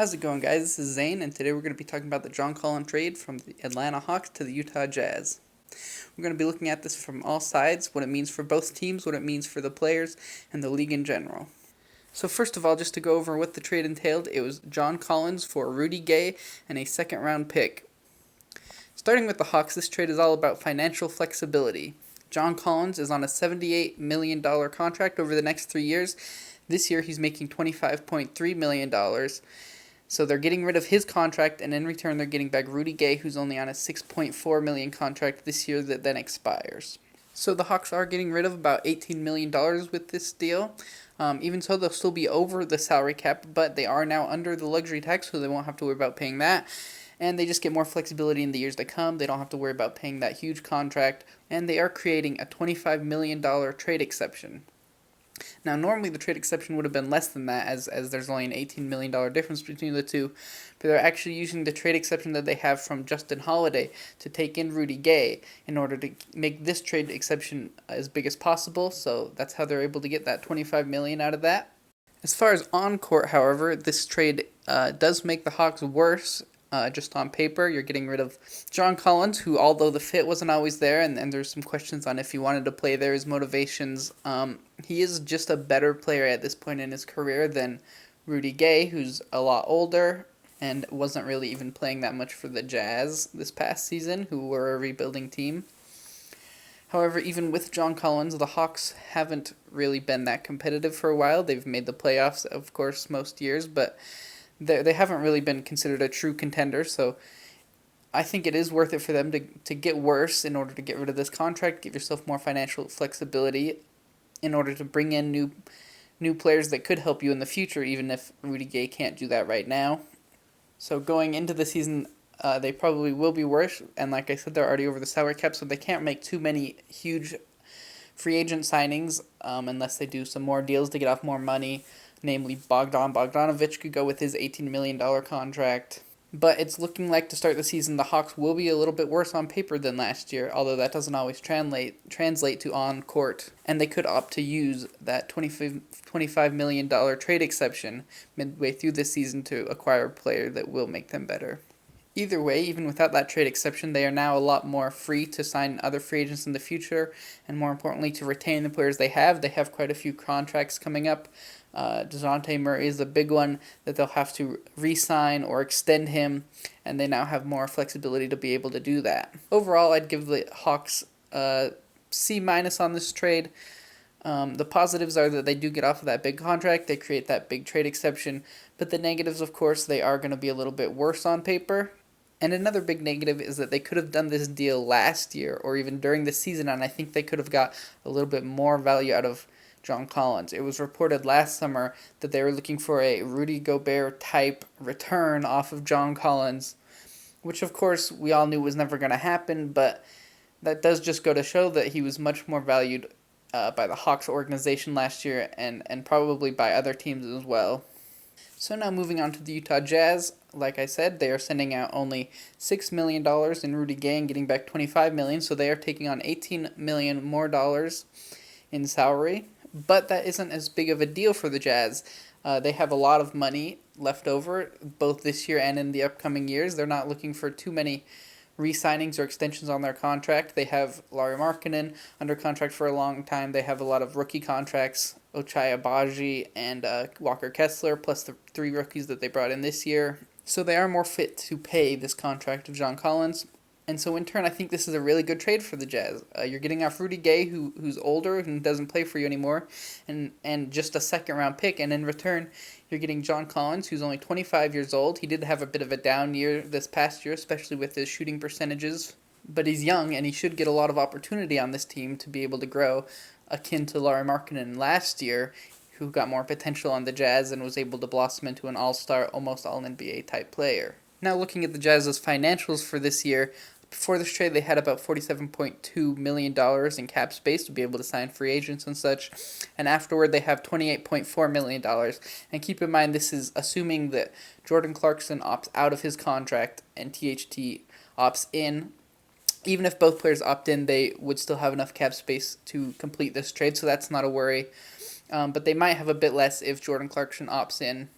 How's it going, guys? This is Zane, and today we're going to be talking about the John Collins trade from the Atlanta Hawks to the Utah Jazz. We're going to be looking at this from all sides, what it means for both teams, what it means for the players, and the league in general. So first of all, just to go over what the trade entailed, it was John Collins for Rudy Gay and a second-round pick. Starting with the Hawks, this trade is all about financial flexibility. John Collins is on a $78 million contract over the next 3 years. This year he's making $25.3 million. So they're getting rid of his contract, and in return they're getting back Rudy Gay, who's only on a $6.4 million contract this year that then expires. So the Hawks are getting rid of about $18 million with this deal. Even so, they'll still be over the salary cap, but they are now under the luxury tax, so they won't have to worry about paying that. And they just get more flexibility in the years to come. They don't have to worry about paying that huge contract. And they are creating a $25 million trade exception. Now, normally the trade exception would have been less than that, as there's only an $18 million difference between the two, but they're actually using the trade exception that they have from Justin Holiday to take in Rudy Gay in order to make this trade exception as big as possible, so that's how they're able to get that $25 million out of that. As far as on-court, however, this trade does make the Hawks worse. Just on paper, you're getting rid of John Collins, who, although the fit wasn't always there, and there's some questions on if he wanted to play there, his motivations, he is just a better player at this point in his career than Rudy Gay, who's a lot older and wasn't really even playing that much for the Jazz this past season, who were a rebuilding team. However, even with John Collins, the Hawks haven't really been that competitive for a while. They've made the playoffs, of course, most years, but they haven't really been considered a true contender, so I think it is worth it for them to get worse in order to get rid of this contract, give yourself more financial flexibility in order to bring in new players that could help you in the future, even if Rudy Gay can't do that right now. So going into the season, they probably will be worse, and like I said, they're already over the salary cap, so they can't make too many huge free agent signings unless they do some more deals to get off more money. Namely, Bogdanovich could go with his $18 million contract. But it's looking like to start the season, the Hawks will be a little bit worse on paper than last year, although that doesn't always translate to on-court. And they could opt to use that $25 million trade exception midway through this season to acquire a player that will make them better. Either way, even without that trade exception, they are now a lot more free to sign other free agents in the future, and more importantly, to retain the players they have. They have quite a few contracts coming up. DeJounte Murray is a big one that they'll have to re-sign or extend him, and they now have more flexibility to be able to do that. Overall, I'd give the Hawks C- on this trade. The positives are that they do get off of that big contract, they create that big trade exception, but the negatives, of course, they are going to be a little bit worse on paper. And another big negative is that they could have done this deal last year or even during the season, and I think they could have got a little bit more value out of John Collins. It was reported last summer that they were looking for a Rudy Gobert type return off of John Collins, which of course we all knew was never going to happen, but that does just go to show that he was much more valued by the Hawks organization last year and probably by other teams as well. So now moving on to the Utah Jazz, like I said, they are sending out only $6 million in Rudy Gay and getting back $25 million, so they are taking on $18 million more dollars in salary. But that isn't as big of a deal for the Jazz. They have a lot of money left over, both this year and in the upcoming years. They're not looking for too many re-signings or extensions on their contract. They have Lauri Markkanen under contract for a long time. They have a lot of rookie contracts, Ochai Agbaji and Walker Kessler, plus the 3 rookies that they brought in this year. So they are more fit to pay this contract of John Collins. And so in turn, I think this is a really good trade for the Jazz. You're getting off Rudy Gay, who's older and doesn't play for you anymore, and just a second-round pick. And in return, you're getting John Collins, who's only 25 years old. He did have a bit of a down year this past year, especially with his shooting percentages. But he's young, and he should get a lot of opportunity on this team to be able to grow, akin to Lauri Markkanen last year, who got more potential on the Jazz and was able to blossom into an all-star, almost all-NBA type player. Now looking at the Jazz's financials for this year, before this trade they had about $47.2 million in cap space to be able to sign free agents and such, and afterward they have $28.4 million. And keep in mind, this is assuming that Jordan Clarkson opts out of his contract and THT opts in. Even if both players opt in, they would still have enough cap space to complete this trade, so that's not a worry. But they might have a bit less if Jordan Clarkson opts in.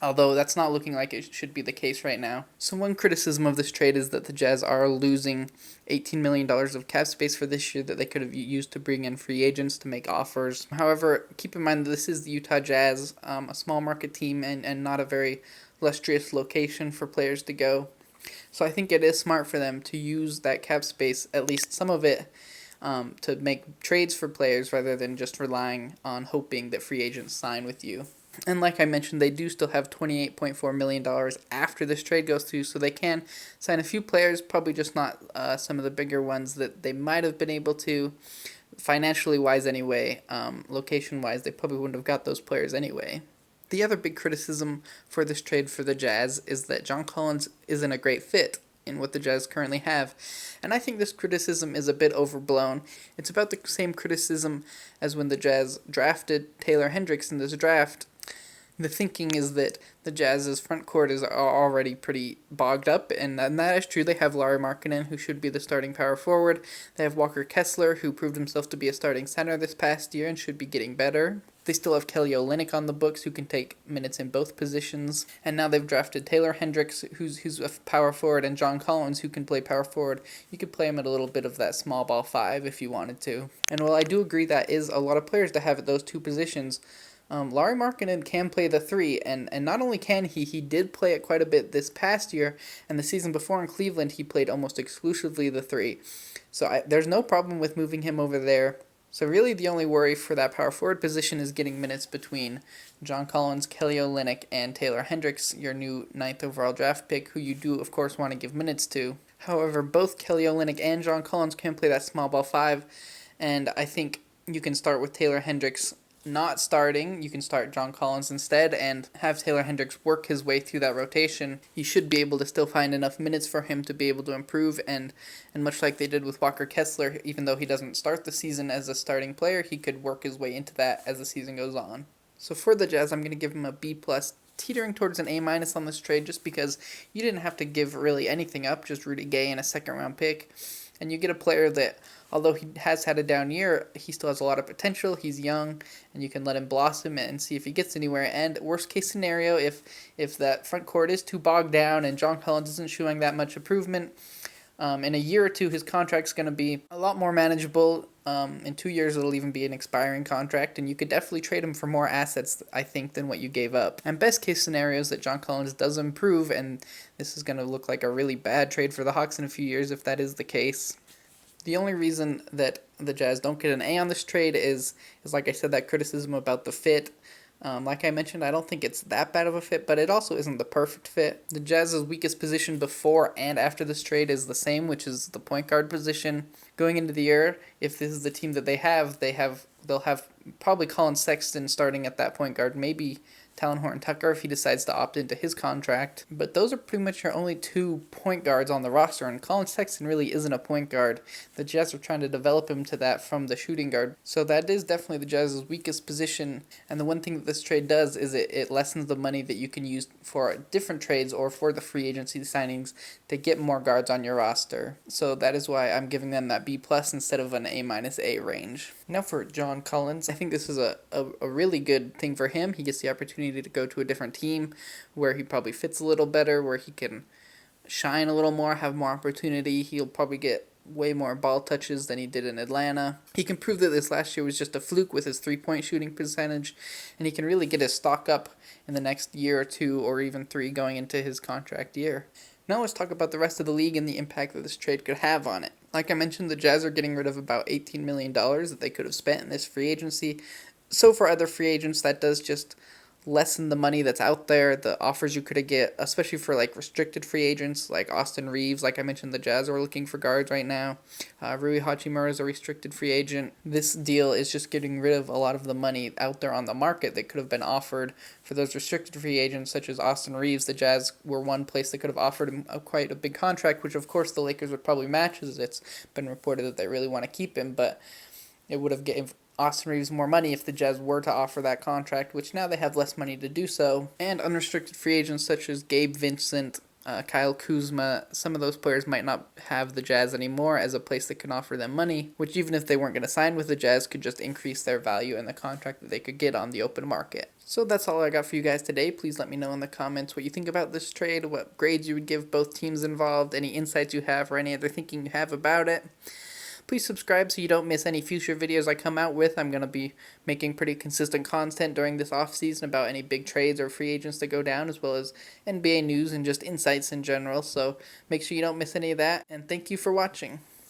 although that's not looking like it should be the case right now. So one criticism of this trade is that the Jazz are losing $18 million of cap space for this year that they could have used to bring in free agents to make offers. However, keep in mind that this is the Utah Jazz, a small market team and not a very lustrous location for players to go. So I think it is smart for them to use that cap space, at least some of it, to make trades for players rather than just relying on hoping that free agents sign with you. And like I mentioned, they do still have $28.4 million after this trade goes through, so they can sign a few players, probably just not some of the bigger ones that they might have been able to, financially wise anyway, location wise, they probably wouldn't have got those players anyway. The other big criticism for this trade for the Jazz is that John Collins isn't a great fit in what the Jazz currently have. And I think this criticism is a bit overblown. It's about the same criticism as when the Jazz drafted Taylor Hendricks in this draft. The thinking is that the Jazz's front court is already pretty bogged up, and that is true. They have Lauri Markkanen, who should be the starting power forward. They have Walker Kessler, who proved himself to be a starting center this past year and should be getting better. They still have Kelly Olynyk on the books, who can take minutes in both positions. And now they've drafted Taylor Hendricks, who's a power forward, and John Collins, who can play power forward. You could play him at a little bit of that small ball 5 if you wanted to. And while I do agree that is a lot of players to have at those two positions, Lauri Markkanen can play the 3, and not only can he did play it quite a bit this past year, and the season before in Cleveland he played almost exclusively the 3. So there's no problem with moving him over there. So really the only worry for that power forward position is getting minutes between John Collins, Kelly Olynyk, and Taylor Hendricks, your new 9th overall draft pick, who you do of course want to give minutes to. However, both Kelly Olynyk and John Collins can play that small ball 5, and I think you can start with Taylor Hendricks not starting. You can start John Collins instead and have Taylor Hendricks work his way through that rotation. You should be able to still find enough minutes for him to be able to improve, and much like they did with Walker Kessler, even though he doesn't start the season as a starting player, he could work his way into that as the season goes on. So for the Jazz, I'm going to give him a B+, teetering towards an A- on this trade just because you didn't have to give really anything up, just Rudy Gay and a second-round pick. And you get a player that, although he has had a down year, he still has a lot of potential. He's young, and you can let him blossom and see if he gets anywhere. And worst case scenario, if that front court is too bogged down and John Collins isn't showing that much improvement, in a year or two his contract's going to be a lot more manageable. In 2 years it'll even be an expiring contract, and you could definitely trade him for more assets, I think, than what you gave up. And best case scenario is that John Collins does improve, and this is going to look like a really bad trade for the Hawks in a few years if that is the case. The only reason that the Jazz don't get an A on this trade is like I said, that criticism about the fit. Like I mentioned, I don't think it's that bad of a fit, but it also isn't the perfect fit. The Jazz's weakest position before and after this trade is the same, which is the point guard position. Going into the year, if this is the team that they'll have probably Colin Sexton starting at that point guard, maybe Talon Horton-Tucker if he decides to opt into his contract. But those are pretty much your only 2 point guards on the roster, and Colin Sexton really isn't a point guard. The Jazz are trying to develop him to that from the shooting guard. So that is definitely the Jazz's weakest position, and the one thing that this trade does is it lessens the money that you can use for different trades or for the free agency signings to get more guards on your roster. So that is why I'm giving them that B+ instead of an A- range. Now for John Collins, I think this is a really good thing for him. He gets the opportunity to go to a different team where he probably fits a little better, where he can shine a little more, have more opportunity. He'll probably get way more ball touches than he did in Atlanta. He can prove that this last year was just a fluke with his 3-point shooting percentage, and he can really get his stock up in the next year or 2 or even 3 going into his contract year. Now let's talk about the rest of the league and the impact that this trade could have on it. Like I mentioned, the Jazz are getting rid of about $18 million that they could have spent in this free agency. So for other free agents, that does just lessen the money that's out there, the offers you could get, especially for like restricted free agents like Austin Reeves. Like I mentioned, the Jazz are looking for guards right now. Rui Hachimura is a restricted free agent. This deal is just getting rid of a lot of the money out there on the market that could have been offered for those restricted free agents, such as Austin Reeves. The Jazz were one place that could have offered him quite a big contract, which of course the Lakers would probably match, as it's been reported that they really want to keep him, but it would have given Austin Reeves more money if the Jazz were to offer that contract, which now they have less money to do so. And unrestricted free agents such as Gabe Vincent, Kyle Kuzma, some of those players might not have the Jazz anymore as a place that can offer them money, which even if they weren't going to sign with the Jazz could just increase their value in the contract that they could get on the open market. So that's all I got for you guys today. Please let me know in the comments what you think about this trade, what grades you would give both teams involved, any insights you have, or any other thinking you have about it. Please subscribe so you don't miss any future videos I come out with. I'm going to be making pretty consistent content during this off-season about any big trades or free agents that go down, as well as NBA news and just insights in general. So make sure you don't miss any of that, and thank you for watching.